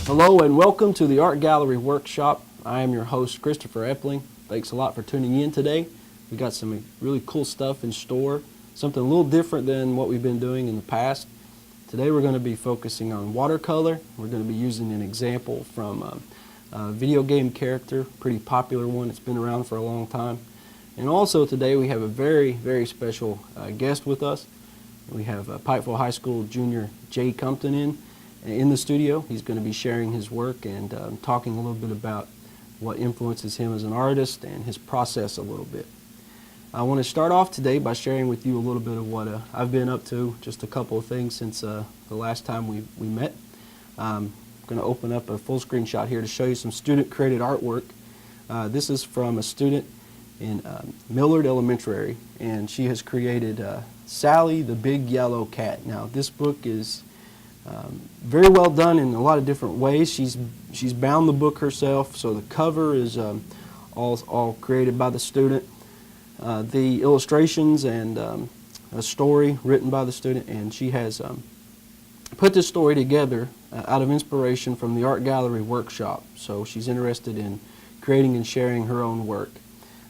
Hello and welcome to the Art Gallery Workshop. I am your host, Christopher Epling. Thanks a lot for tuning in today. We got some really cool stuff in store, something a little different than what we've been doing in the past. Today we're going to be focusing on watercolor. We're going to be using an example from a video game character, pretty popular one. It's been around for a long time. And also today we have a very special guest with us. We have Pikeville High School junior Jay Compton in the studio. He's going to be sharing his work and talking a little bit about what influences him as an artist and his process a little bit. I want to start off today by sharing with you a little bit of what I've been up to, just a couple of things since the last time we met. I'm going to open up a full screen shot here to show you some student-created artwork. This is from a student in Millard Elementary, and she has created Sally the Big Yellow Cat. Now, this book is very well done in a lot of different ways. She's bound the book herself, so the cover is all created by the student. The illustrations and a story written by the student, and she has put this story together out of inspiration from the Art Gallery Workshop. So she's interested in creating and sharing her own work.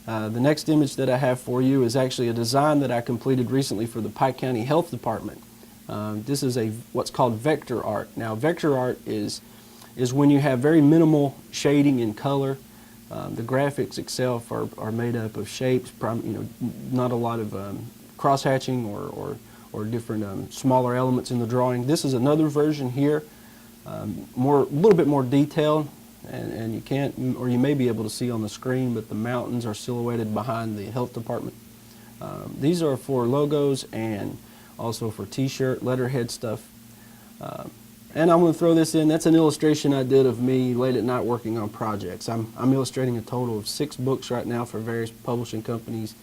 The next image that I have for you is actually a design that I completed recently for the Pike County Health Department. This is what's called vector art. Now, vector art is when you have very minimal shading and color. The graphics itself are made up of shapes, not a lot of cross-hatching or different smaller elements in the drawing. This is another version here, a little bit more detailed, and you can't, or you may be able to see on the screen, but the mountains are silhouetted behind the health department. These are for logos and also for t-shirt, letterhead stuff. And I'm going to throw this in. That's an illustration I did of me late at night working on projects. I'm illustrating a total of 6 books right now for various publishing companies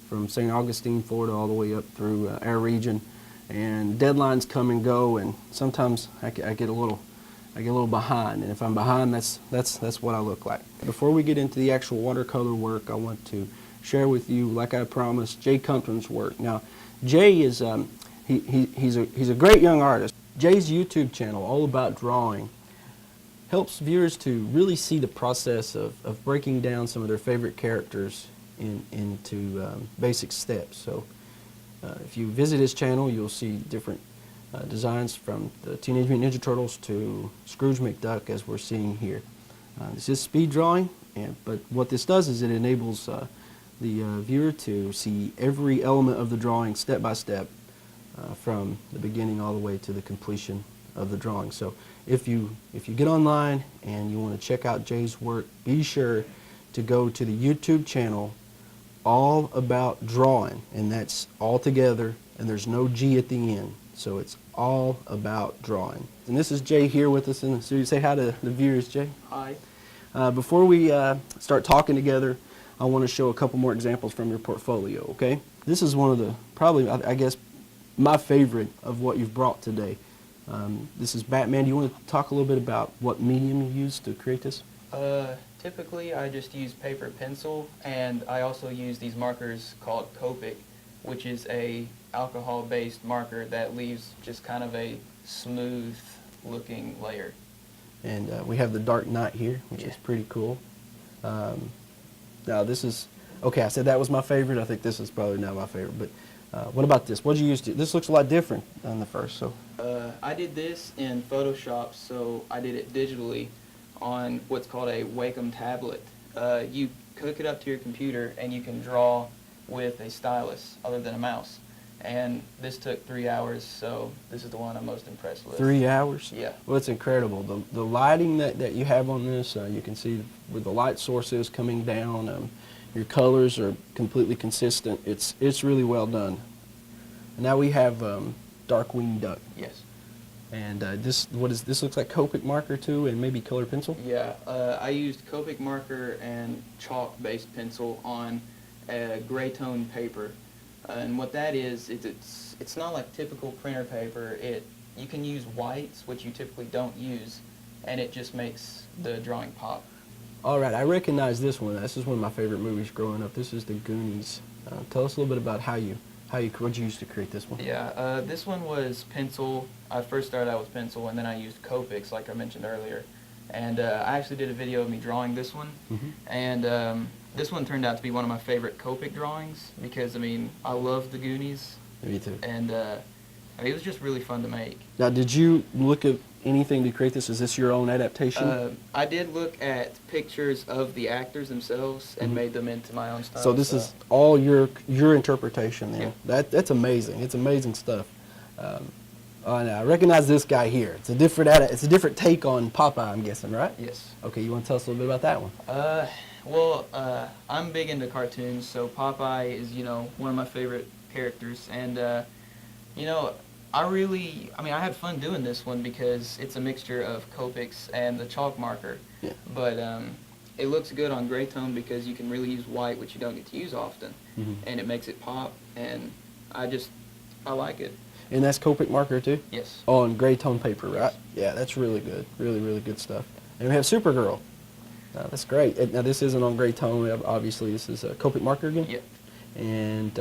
from St. Augustine, Florida, all the way up through our region. And deadlines come and go, and sometimes I get a little behind. And if I'm behind, that's what I look like. Before we get into the actual watercolor work, I want to share with you, like I promised, Jay Compton's work. Now, Jay is he's a great young artist. Jay's YouTube channel, all about drawing, helps viewers to really see the process of breaking down some of their favorite characters into basic steps. So if you visit his channel, you'll see different designs from the Teenage Mutant Ninja Turtles to Scrooge McDuck, as we're seeing here. This is speed drawing, but what this does is it enables the viewer to see every element of the drawing step by step, from the beginning all the way to the completion of the drawing. So if you get online and you want to check out Jay's work, be sure to go to the YouTube channel All About Drawing, and that's all together, and there's no G at the end. So it's All About Drawing. And this is Jay here with us in the studio. Say hi to the viewers, Jay. Hi. Before we start talking together, I want to show a couple more examples from your portfolio, okay? This is one of the, probably, I guess, my favorite of what you've brought today. This is Batman. Do you want to talk a little bit about what medium you used to create this? Typically I just use paper pencil, and I also use these markers called Copic, which is a alcohol-based marker that leaves just kind of a smooth looking layer. And we have the Dark Knight here, which is pretty cool. Now this is, okay, I said that was my favorite. I think this is probably now my favorite, but what about this? What did you use to? This looks a lot different than the first. So I did this in Photoshop, so I did it digitally on what's called a Wacom tablet. You hook it up to your computer and you can draw with a stylus other than a mouse. And this took 3 hours, so this is the one I'm most impressed with. 3 hours? Yeah. Well, it's incredible. The lighting that you have on this, you can see where the light source is coming down. Your colors are completely consistent. It's really well done. And now we have Darkwing Duck. Yes. And this looks like Copic marker too, and maybe colored pencil? Yeah, I used Copic marker and chalk-based pencil on a gray tone paper. And what that is, it's not like typical printer paper. You can use whites, which you typically don't use, and it just makes the drawing pop. All right, I recognize this one. This is one of my favorite movies growing up. This is The Goonies. Tell us a little bit about what you used to create this one. Yeah, this one was pencil. I first started out with pencil, and then I used Copics, like I mentioned earlier. And I actually did a video of me drawing this one. And this one turned out to be one of my favorite Copic drawings because, I mean, I love the Goonies. Me too. And I mean, it was just really fun to make. Now, did you look at anything to create this? Is this your own adaptation? I did look at pictures of the actors themselves and made them into my own style. So this is all your interpretation then. Yeah. That's amazing. It's amazing stuff. And I recognize this guy here. It's a different take on Popeye, I'm guessing, right? Yes. Okay, you want to tell us a little bit about that one? Well, I'm big into cartoons, so Popeye is, you know, one of my favorite characters. And, you know, I had fun doing this one because it's a mixture of Copics and the chalk marker. Yeah. But it looks good on gray tone because you can really use white, which you don't get to use often. And it makes it pop, and I like it. And that's Copic marker too? Yes. On gray tone paper, right? Yes. Yeah, that's really good. Really, really good stuff. And we have Supergirl. That's great. Now this isn't on gray tone. Obviously, this is a Copic marker again? Yeah. And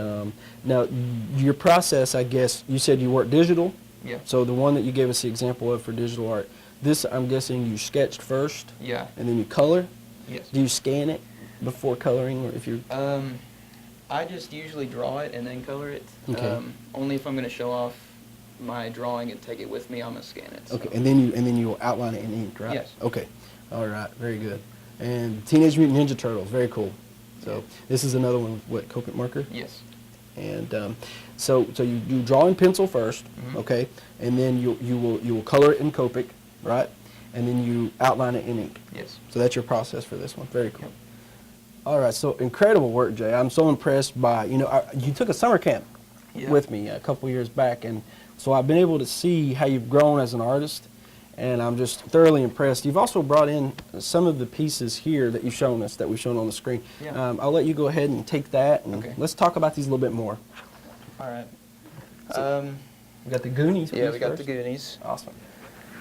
now your process, I guess, you said you work digital? Yeah. So the one that you gave us the example of for digital art, this I'm guessing you sketched first? Yeah. And then you color? Yes. Do you scan it before coloring, or if you? I just usually draw it and then color it. Okay. Only if I'm going to show off my drawing and take it with me, I'm going to scan it. So. Okay, and then you outline it in ink, right? Yes. Okay. All right. Very good. And Teenage Mutant Ninja Turtles, very cool. So this is another one with Copic marker. Yes. And so you draw in pencil first, okay, and then you will color it in Copic, right? And then you outline it in ink. Yes. So that's your process for this one. Very cool. Yep. All right, so incredible work, Jay. I'm so impressed by, you took a summer camp with me a couple years back, and so I've been able to see how you've grown as an artist, and I'm just thoroughly impressed. You've also brought in some of the pieces here that you've shown us, that we've shown on the screen. Yeah. I'll let you go ahead and take that, and let's talk about these a little bit more. All right. So, we got the Goonies. Yeah, we got first. the Goonies. Awesome.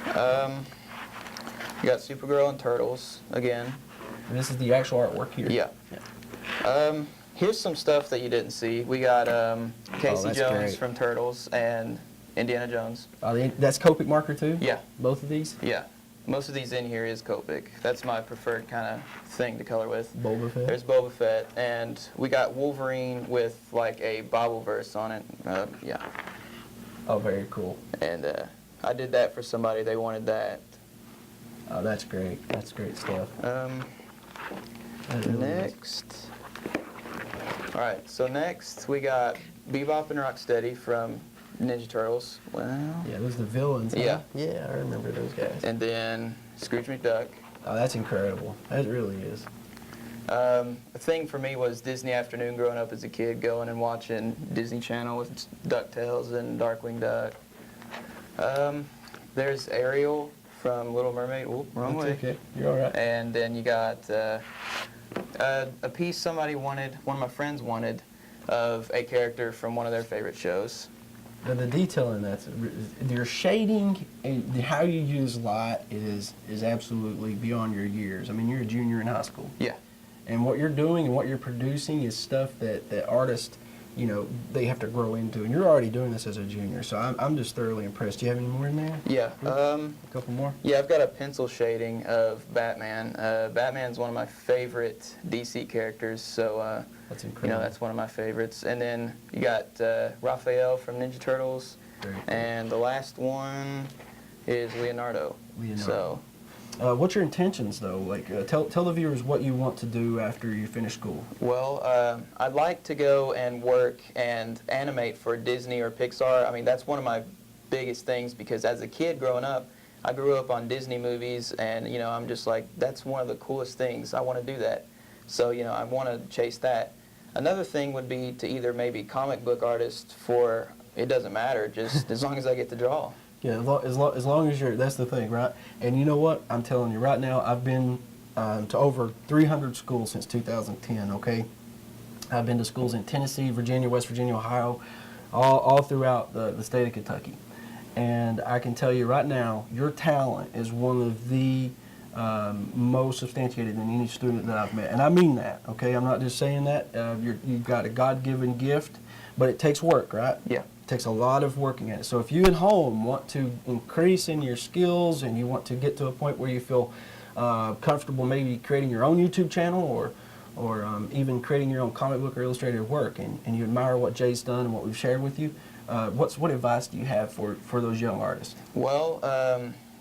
We got Supergirl and Turtles again. And this is the actual artwork here. Yeah. Here's some stuff that you didn't see. We got Casey Jones from Turtles and Indiana Jones. That's Copic marker too? Yeah. Both of these? Yeah. Most of these in here is Copic. That's my preferred kind of thing to color with. Boba Fett? There's Boba Fett. And we got Wolverine with like a Bible verse on it. Yeah. Oh, very cool. And I did that for somebody. They wanted that. Oh, that's great. That's great stuff. Next. All right, so next we got Bebop and Rocksteady from Ninja Turtles. Well, yeah, those are the villains. Huh? Yeah. Yeah, I remember those guys. And then Scrooge McDuck. Oh, that's incredible. That really is. A thing for me was Disney Afternoon growing up as a kid, going and watching Disney Channel with DuckTales and Darkwing Duck. There's Ariel from Little Mermaid. Oop, wrong way. Okay, you're all right. And then you got a piece somebody wanted, one of my friends wanted, of a character from one of their favorite shows. Now the detail in that, your shading and how you use light is absolutely beyond your years. I mean, you're a junior in high school. Yeah. And what you're doing and what you're producing is stuff that artists, they have to grow into. And you're already doing this as a junior, so I'm just thoroughly impressed. Do you have any more in there? Yeah. A couple more? Yeah, I've got a pencil shading of Batman. Batman's one of my favorite DC characters, so that's incredible. That's one of my favorites. And then you got Raphael from Ninja Turtles. Very cool. And the last one is Leonardo. So, what's your intentions, though? Like, tell the viewers what you want to do after you finish school. Well, I'd like to go and work and animate for Disney or Pixar. I mean, that's one of my biggest things because as a kid growing up, I grew up on Disney movies, and I'm just like, that's one of the coolest things. I want to do that. So, I want to chase that. Another thing would be to either maybe comic book artist for, it doesn't matter, just as long as I get to draw. Yeah, as long as you're, that's the thing, right? And you know what? I'm telling you right now, I've been to over 300 schools since 2010, okay? I've been to schools in Tennessee, Virginia, West Virginia, Ohio, all throughout the state of Kentucky. And I can tell you right now, your talent is one of the most substantiated than any student that I've met. And I mean that, okay? I'm not just saying that. You've got a God-given gift, but it takes work, right? Yeah. It takes a lot of working at it. So if you at home want to increase in your skills and you want to get to a point where you feel comfortable maybe creating your own YouTube channel or even creating your own comic book or illustrated work, and you admire what Jay's done and what we've shared with you, what advice do you have for those young artists? Well,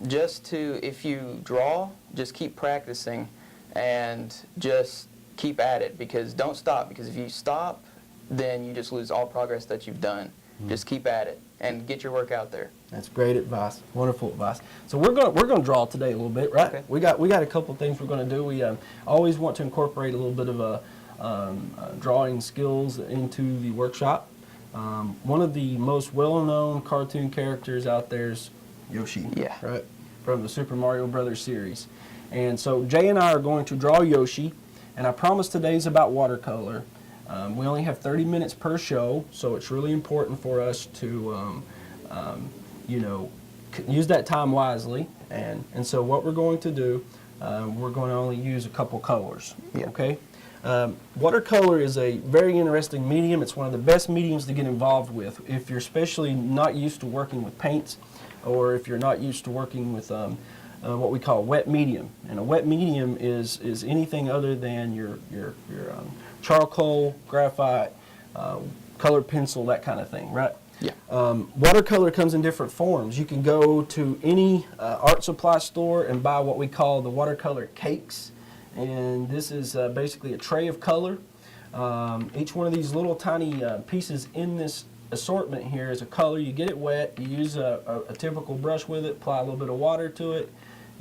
if you draw, just keep practicing and just keep at it, because don't stop, because if you stop, then you just lose all progress that you've done. Just keep at it and get your work out there. That's great advice. Wonderful advice. So we're gonna draw today a little bit, right? Okay. We got a couple things we're gonna do. We always want to incorporate a little bit of drawing skills into the workshop. One of the most well-known cartoon characters out there is Yoshi. Yeah. Right. From the Super Mario Brothers series. And so Jay and I are going to draw Yoshi, and I promise today's about watercolor. We only have 30 minutes per show, so it's really important for us to, use that time wisely. And so what we're going to do, we're going to only use a couple colors. Yeah. Okay. Watercolor is a very interesting medium. It's one of the best mediums to get involved with if you're especially not used to working with paints, or if you're not used to working with what we call a wet medium. And a wet medium is anything other than your charcoal, graphite, colored pencil, that kind of thing, right? Yeah. Watercolor comes in different forms. You can go to any art supply store and buy what we call the watercolor cakes. And this is basically a tray of color. Each one of these little tiny pieces in this assortment here is a color. You get it wet, you use a typical brush with it, apply a little bit of water to it,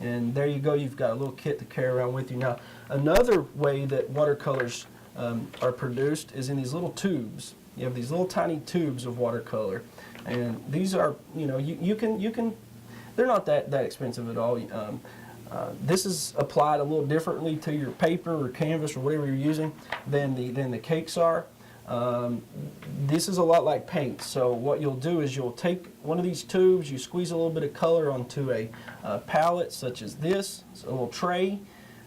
and there you go, you've got a little kit to carry around with you. Now, another way that watercolors are produced is in these little tubes. You have these little tiny tubes of watercolor, and these are, you can, they're not that expensive at all. This is applied a little differently to your paper or canvas or whatever you're using than the cakes are. This is a lot like paint. So what you'll do is you'll take one of these tubes, you squeeze a little bit of color onto a palette such as this, it's a little tray,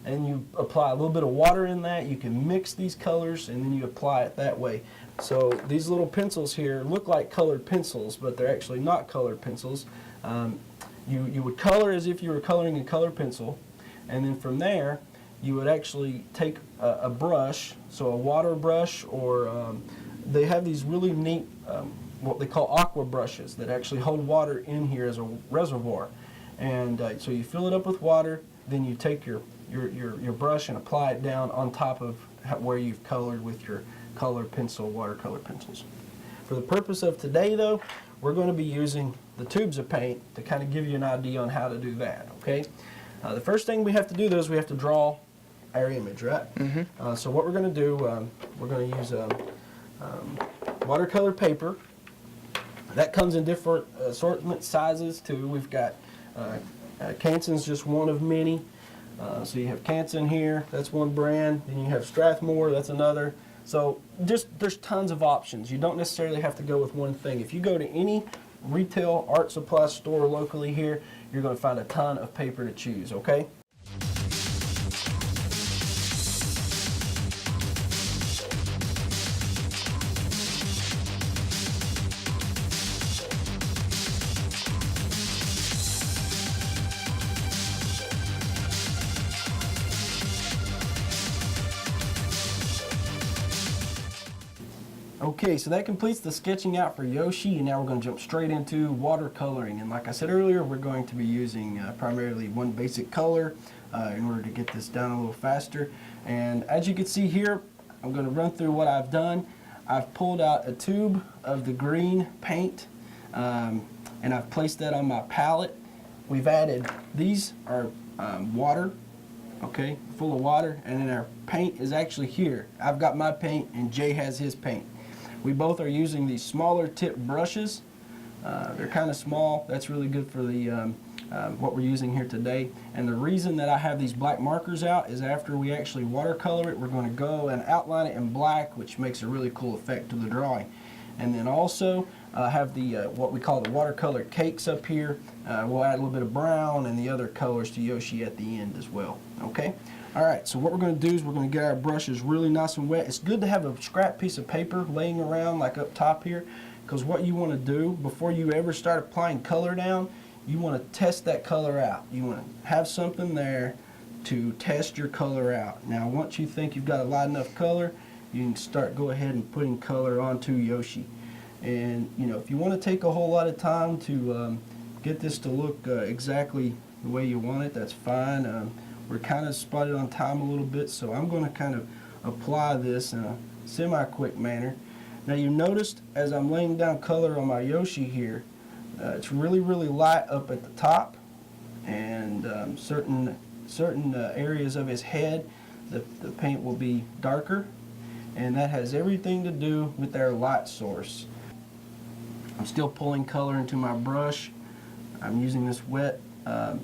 and you apply a little bit of water in that. You can mix these colors and then you apply it that way. So these little pencils here look like colored pencils, but they're actually not colored pencils. You would color as if you were coloring a colored pencil, and then from there you would actually take a brush, so a water brush, or they have these really neat what they call aqua brushes that actually hold water in here as a reservoir. And so you fill it up with water, then you take your brush and apply it down on top of where you've colored with your colored pencil, watercolor pencils. For the purpose of today though, we're going to be using the tubes of paint to kind of give you an idea on how to do that, okay? The first thing we have to do though is we have to draw our image, right? Mm-hmm. So what we're going to do, we're going to use watercolor paper. That comes in different assortment sizes too. We've got Canson's just one of many. So you have Canson here, that's one brand. Then you have Strathmore, that's another. So there's tons of options. You don't necessarily have to go with one thing. If you go to any retail art supply store locally here, you're going to find a ton of paper to choose, okay? Okay, so that completes the sketching out for Yoshi, and now we're going to jump straight into watercoloring. And like I said earlier, we're going to be using primarily one basic color in order to get this done a little faster. And as you can see here, I'm going to run through what I've done. I've pulled out a tube of the green paint, and I've placed that on my palette. We've added, these are water, okay, full of water, and then our paint is actually here. I've got my paint and Jay has his paint. We both are using these smaller tip brushes. They're kind of small. That's really good for the what we're using here today. And the reason that I have these black markers out is after we actually watercolor it, we're going to go and outline it in black, which makes a really cool effect to the drawing. And then also have the what we call the watercolor cakes up here. We'll add a little bit of brown and the other colors to Yoshi at the end as well. Okay. All right, so what we're going to do is we're going to get our brushes really nice and wet. It's good to have a scrap piece of paper laying around like up top here, because what you want to do before you ever start applying color down, you want to test that color out. You want to have something there to test your color out. Now once you think you've got a light enough color, you can go ahead and putting color onto Yoshi. And you know, if you want to take a whole lot of time to get this to look exactly the way you want it, that's fine. We're kind of spotted on time a little bit, so I'm going to kind of apply this in a semi-quick manner. Now you noticed as I'm laying down color on my Yoshi here, it's really light up at the top, and certain areas of his head, the paint will be darker, and that has everything to do with their light source. I'm still pulling color into my brush. I'm using this wet, the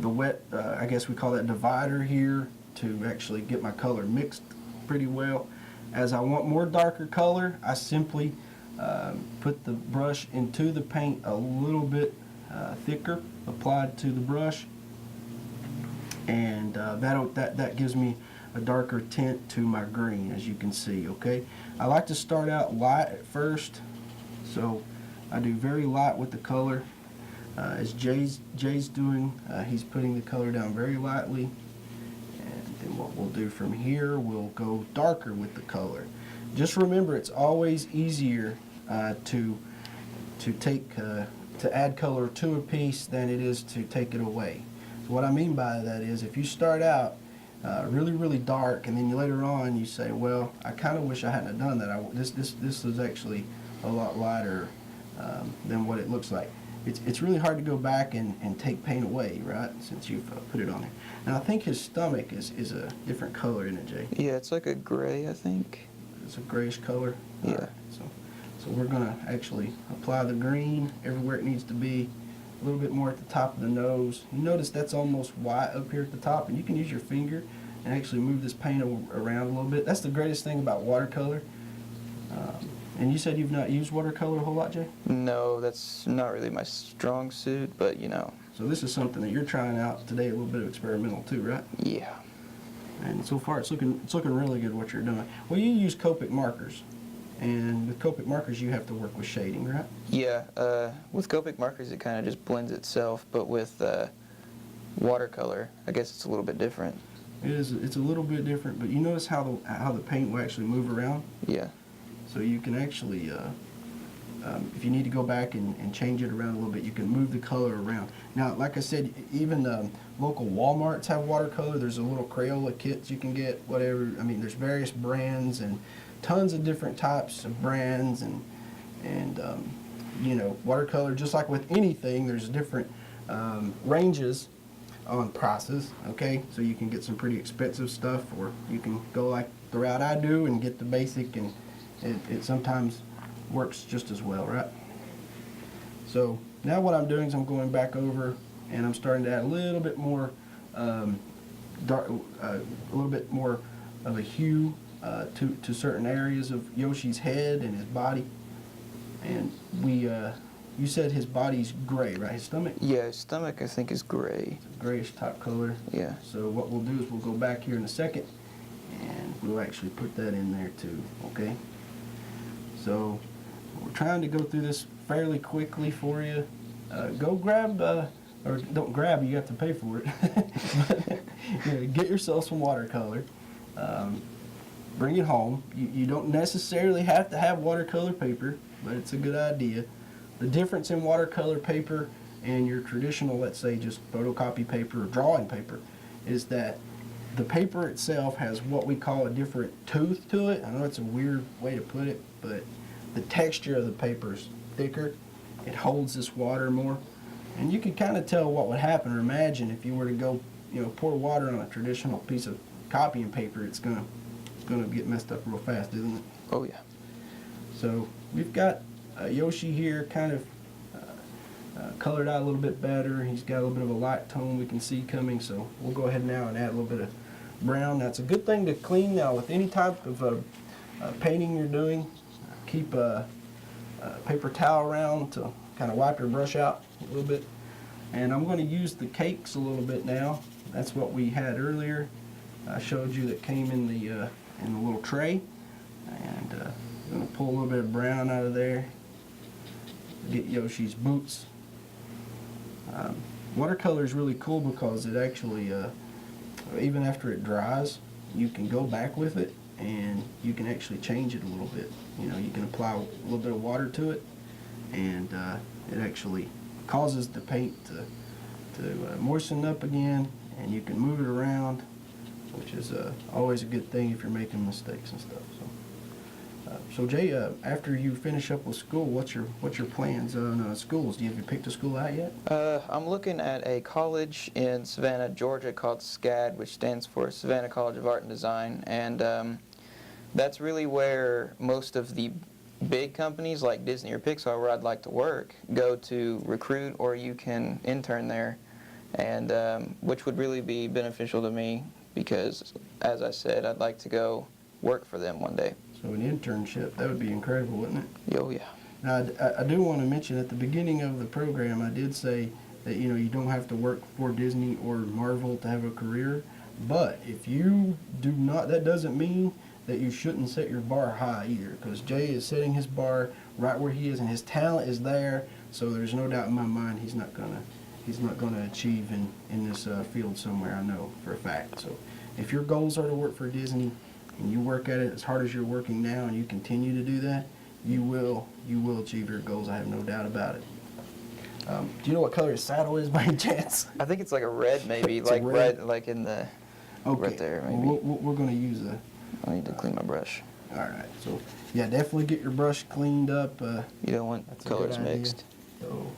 wet, I guess we call that divider here, to actually get my color mixed pretty well. As I want more darker color, I simply put the brush into the paint a little bit thicker, applied to the brush, and that gives me a darker tint to my green, as you can see. Okay, I like to start out light at first, so I do very light with the color. As Jay's doing, he's putting the color down very lightly, and then what we'll do from here, we'll go darker with the color. Just remember, it's always easier to add color to a piece than it is to take it away. So what I mean by that is, if you start out really dark, and then later on you say, well, I kind of wish I hadn't have done that. This is actually a lot lighter than what it looks like. It's really hard to go back and take paint away, right, since you've put it on there. Now I think his stomach is a different color, isn't it, Jay? Yeah, it's like a gray, I think. It's a grayish color? Yeah. All right, so we're going to actually apply the green everywhere it needs to be, a little bit more at the top of the nose. You notice that's almost white up here at the top, and you can use your finger and actually move this paint around a little bit. That's the greatest thing about watercolor. And you said you've not used watercolor a whole lot, Jay? No, that's not really my strong suit, but you know. So this is something that you're trying out today, a little bit of experimental too, right? Yeah. And so far it's looking really good what you're doing. Well, you use Copic markers, and with Copic markers you have to work with shading, right? Yeah, with Copic markers it kind of just blends itself, but with watercolor, I guess it's a little bit different. It's a little bit different, but you notice how the paint will actually move around? Yeah. So you can actually, if you need to go back and change it around a little bit, you can move the color around. Now, like I said, even local Walmarts have watercolor. There's a little Crayola kits you can get, whatever. I mean, there's various brands and tons of different types of brands, and you know, watercolor, just like with anything, there's different ranges on prices, okay? So you can get some pretty expensive stuff, or you can go like the route I do and get the basic, and it sometimes works just as well, right? So now what I'm doing is I'm going back over and I'm starting to add a little bit more dark, a little bit more of a hue to certain areas of Yoshi's head and his body. And you said his body's gray, right? His stomach? Yeah, his stomach I think is gray. It's a grayish type color. Yeah. So what we'll do is we'll go back here in a second and we'll actually put that in there too, okay? So we're trying to go through this fairly quickly for you. Go grab, or don't grab, you have to pay for it. But, you know, get yourself some watercolor. Bring it home. You don't necessarily have to have watercolor paper, but it's a good idea. The difference in watercolor paper and your traditional, let's say, just photocopy paper or drawing paper, is that the paper itself has what we call a different tooth to it. I know it's a weird way to put it, but the texture of the paper is thicker. It holds this water more. And you can kind of tell what would happen, or imagine if you were to go, you know, pour water on a traditional piece of copying paper, it's gonna get messed up real fast, isn't it? Oh yeah. So we've got Yoshi here kind of colored out a little bit better. He's got a little bit of a light tone we can see coming, so we'll go ahead now and add a little bit of brown. That's a good thing to clean now with any type of painting you're doing. Keep a paper towel around to kind of wipe your brush out a little bit. And I'm going to use the cakes a little bit now. That's what we had earlier. I showed you that came in the little tray. And I'm going to pull a little bit of brown out of there. Get Yoshi's boots. Watercolor is really cool because it actually, even after it dries, you can go back with it and you can actually change it a little bit. You know, you can apply a little bit of water to it, and it actually causes the paint to moisten up again, and you can move it around, which is always a good thing if you're making mistakes and stuff. So Jay, after you finish up with school, what's your plans on schools? Have you picked a school out yet? I'm looking at a college in Savannah, Georgia called SCAD, which stands for Savannah College of Art and Design, and that's really where most of the big companies like Disney or Pixar, where I'd like to work, go to recruit, or you can intern there, and which would really be beneficial to me because, as I said, I'd like to go work for them one day. So an internship, that would be incredible, wouldn't it? Oh, yeah. Now, I do want to mention at the beginning of the program, I did say that, you know, you don't have to work for Disney or Marvel to have a career, but if you do not, that doesn't mean that you shouldn't set your bar high either, because Jay is setting his bar right where he is, and his talent is there, so there's no doubt in my mind he's not gonna achieve in this field somewhere, I know for a fact. So if your goals are to work for Disney, and you work at it as hard as you're working now, and you continue to do that, you will achieve your goals. I have no doubt about it. Do you know what color his saddle is by any chance? I think it's like a red, maybe, It's a like red? right, like in the Okay. right there, maybe. Well, we're going to use a. I need to clean my brush. All right. So yeah, definitely get your brush cleaned up. You don't want That's a good colors idea. mixed. So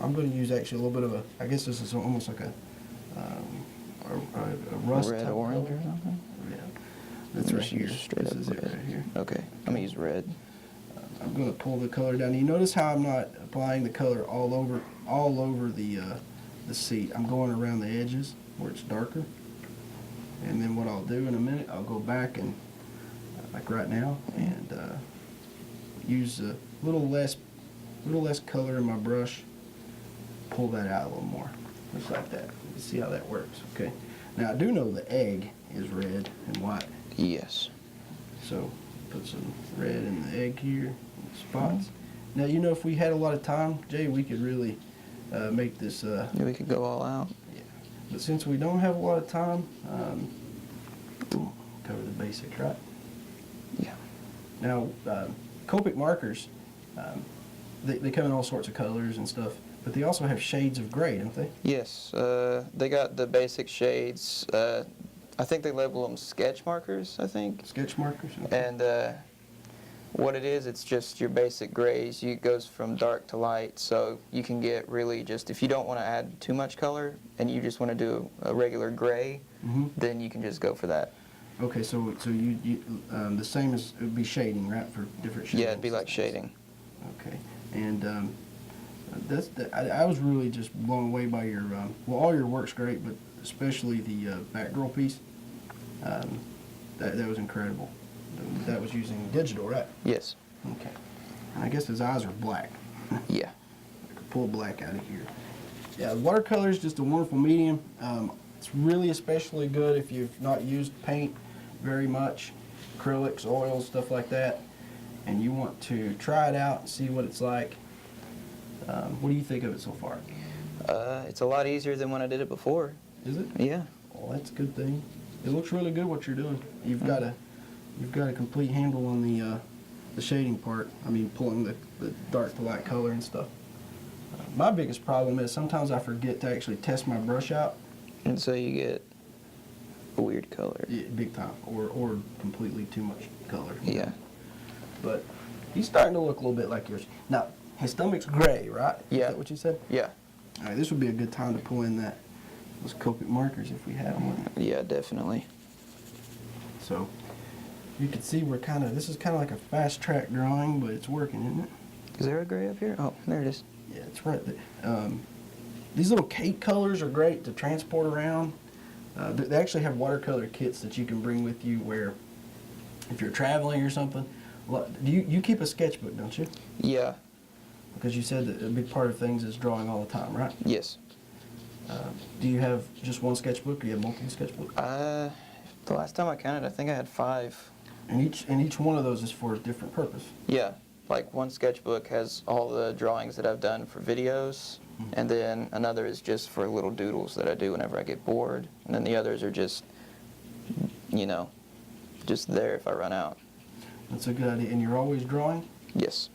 I'm going to use actually a little bit of a. I guess this is almost like a rust Red, type orange, color. or something. Yeah, that's I'm right just here. use straight This up is it red. right here. Okay, I'm gonna use red. I'm going to pull the color down. You notice how I'm not applying the color all over the seat. I'm going around the edges where it's darker. And then what I'll do in a minute, I'll go back and like right now, and use a little less color in my brush. Pull that out a little more, just like that. You see how that works? Okay. Now I do know the egg is red and white, Yes. so put some red in the egg here, spots. Now you know if we had a lot of time, Jay, we could really make this. Yeah, we could go all out. But since we don't have a lot of time, cover the basics, right? Yeah. Now, Copic markers, they come in all sorts of colors and stuff, but they also have shades of gray, don't they? Yes. They got the basic shades. I think they label them sketch markers, I think. Sketch markers? And what it is, it's just your basic grays. It goes from dark to light, so you can get really just, if you don't want to add too much color and you just want to do a regular gray, then you can just go for that. Okay, so you the same as, it would be shading, right, for different shades? Yeah, it'd be like shading. Okay, and I was really just blown away by your, well, all your work's great, but especially the Batgirl piece. That was incredible. That was using digital, right? Yes. Okay. And I guess his eyes are black. Yeah. I could pull black out of here. Yeah, watercolor is just a wonderful medium. It's really especially good if you've not used paint very much, acrylics, oils, stuff like that, and you want to try it out and see what it's like. What do you think of it so far? It's a lot easier than when I did it before. Is it? Yeah. Well, that's a good thing. It looks really good what you're doing. You've got a complete handle on the shading part. I mean, pulling the dark to light color and stuff. My biggest problem is sometimes I forget to actually test my brush out. And so you get a weird color. Yeah, big time, or completely too much color. Yeah. But he's starting to look a little bit like yours. Now, his stomach's gray, right? Yeah. Is that what you said? Yeah. All right, this would be a good time to pull in those Copic markers if we have them. Yeah, definitely. So you can see this is kind of like a fast track drawing, but it's working, isn't it? Is there a gray up here? Oh, there it is. Yeah, it's right there. These little cake colors are great to transport around. They actually have watercolor kits that you can bring with you where if you're traveling or something. Do you keep a sketchbook, don't you? Yeah. Because you said that a big part of things is drawing all the time, right? Yes. Do you have just one sketchbook, or do you have multiple sketchbooks? The last time I counted, I think I had 5. And each one of those is for a different purpose. Yeah. Like one sketchbook has all the drawings that I've done for videos, And then another is just for little doodles that I do whenever I get bored. And then the others are just, you know, just there if I run out. That's a good idea. And you're always drawing? Yes,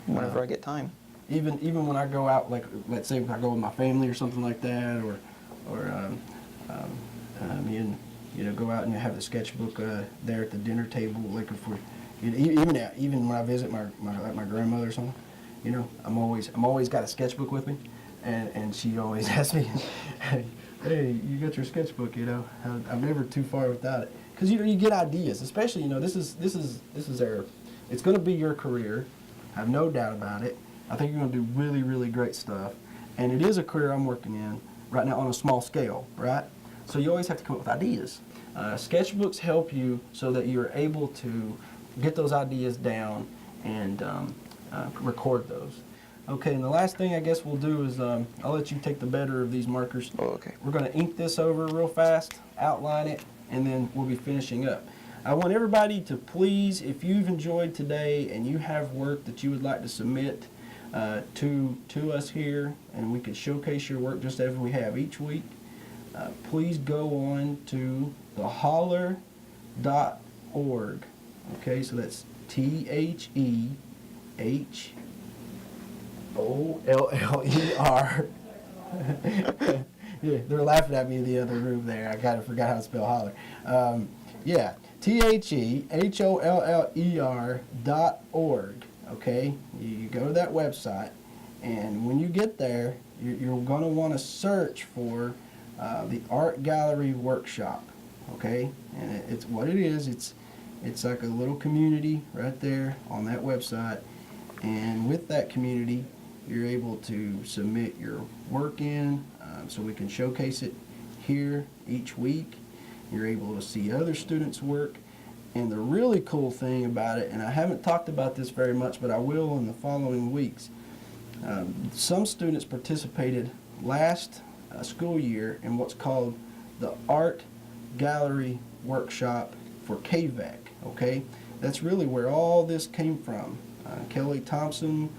whenever I get time. Even when I go out, like let's say if I go with my family or something like that, or me and go out and have the sketchbook there at the dinner table, like if we, even when I visit my grandmother or something, I'm always got a sketchbook with me, and she always asks me, hey, you got your sketchbook? I'm never too far without it, because you get ideas, especially this is it's going to be your career. I have no doubt about it. I think you're going to do really, really great stuff. And it is a career I'm working in right now on a small scale, right? So you always have to come up with ideas. Sketchbooks help you so that you're able to get those ideas down and record those. Okay, and the last thing I guess we'll do is I'll let you take the better of these markers. Oh, okay. We're going to ink this over real fast, outline it, and then we'll be finishing up. I want everybody to please, if you've enjoyed today and you have work that you would like to submit to us here, and we could showcase your work just as we have each week, please go on to theholler.org. Okay, so that's THEHOLLER. Yeah, they're laughing at me in the other room there. I kind of forgot how to spell holler. Yeah, THEHOLLER.org. Okay, you go to that website, and when you get there, you're going to want to search for the Art Gallery Workshop. Okay, and it's what it is. It's like a little community right there on that website, and with that community, you're able to submit your work in, so we can showcase it here each week. You're able to see other students' work. And the really cool thing about it, and I haven't talked about this very much, but I will in the following weeks, some students participated last school year in what's called the Art Gallery Workshop for KVAC, okay? That's really where all this came from. Kelly Thompson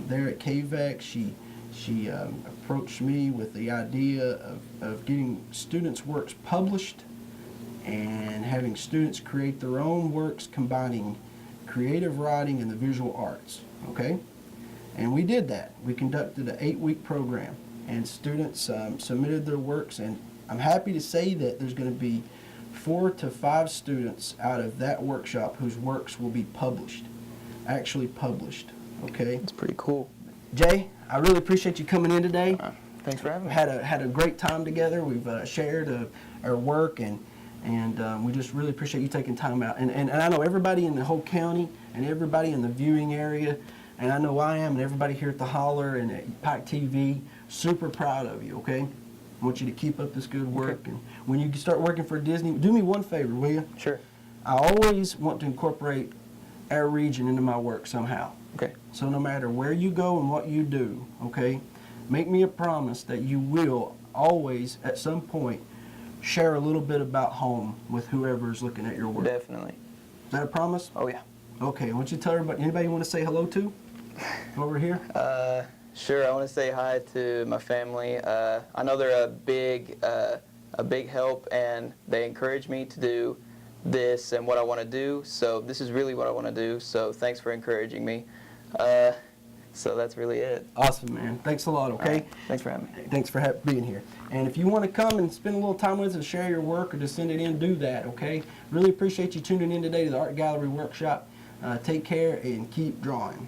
there at KVAC, she approached me with the idea of getting students' works published and having students create their own works combining creative writing and the visual arts, okay? And we did that. We conducted an 8-week program, and students submitted their works, and I'm happy to say that there's going to be 4 to 5 students out of that workshop whose works will be published, actually published, okay? It's pretty cool. Jay, I really appreciate you coming in today. Thanks for having me. Had a great time together. We've shared our work, and we just really appreciate you taking time out. And I know everybody in the whole county and everybody in the viewing area, and I know I am, and everybody here at the Holler and at Pike TV, super proud of you, okay? I want you to keep up this good work. Okay. And when you start working for Disney, do me one favor, will you? Sure. I always want to incorporate our region into my work somehow. Okay. So no matter where you go and what you do, okay, make me a promise that you will always, at some point, share a little bit about home with whoever's looking at your work. Definitely. Is that a promise? Oh, yeah. Okay, I want you to tell everybody, anybody you want to say hello to over here? Sure, I want to say hi to my family. I know they're a big help, and they encourage me to do this and what I want to do, so this is really what I want to do, so thanks for encouraging me. So that's really it. Awesome, man. Thanks a lot, okay? Right. Thanks for having me. Thanks for being here. And if you want to come and spend a little time with us and share your work or just send it in, do that, okay? Really appreciate you tuning in today to the Art Gallery Workshop. Take care and keep drawing.